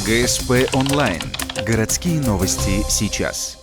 ГСП онлайн. Городские новости сейчас.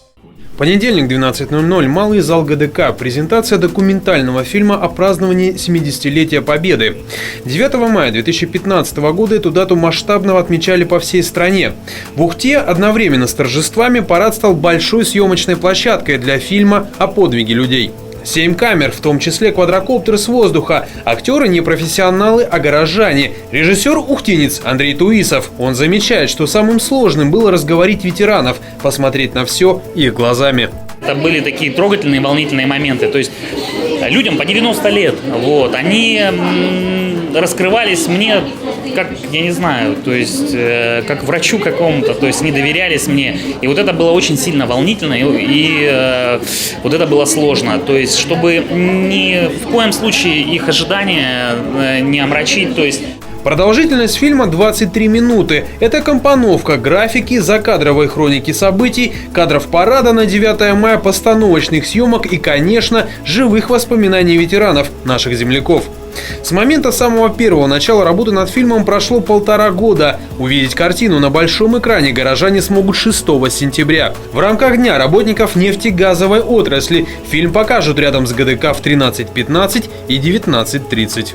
Понедельник, 12:00. Малый зал ГДК. Презентация документального фильма о праздновании 70-летия Победы. 9 мая 2015 года эту дату масштабно отмечали по всей стране. В Ухте одновременно с торжествами парад стал большой съемочной площадкой для фильма о подвиге людей. 7 камер, в том числе квадрокоптер с воздуха. Актеры не профессионалы, а горожане. Режиссер ухтинец Андрей Туисов. Он замечает, что самым сложным было разговорить ветеранов, посмотреть на все их глазами. Это были такие трогательные, волнительные моменты. То есть людям по 90 лет, они раскрывались мне, как, я не знаю, то есть как врачу какому-то, то есть они доверялись мне. И вот это было очень сильно волнительно, и вот это было сложно. То есть, чтобы ни в коем случае их ожидания не омрачить, то есть... Продолжительность фильма 23 минуты. Это компоновка, графики, закадровой хроники событий, кадров парада на 9 мая, постановочных съемок и, конечно, живых воспоминаний ветеранов, наших земляков. С момента самого первого начала работы над фильмом прошло 1,5 года. Увидеть картину на большом экране горожане смогут 6 сентября. В рамках Дня работников нефтегазовой отрасли фильм покажут рядом с ГДК в 13:15 и 19:30.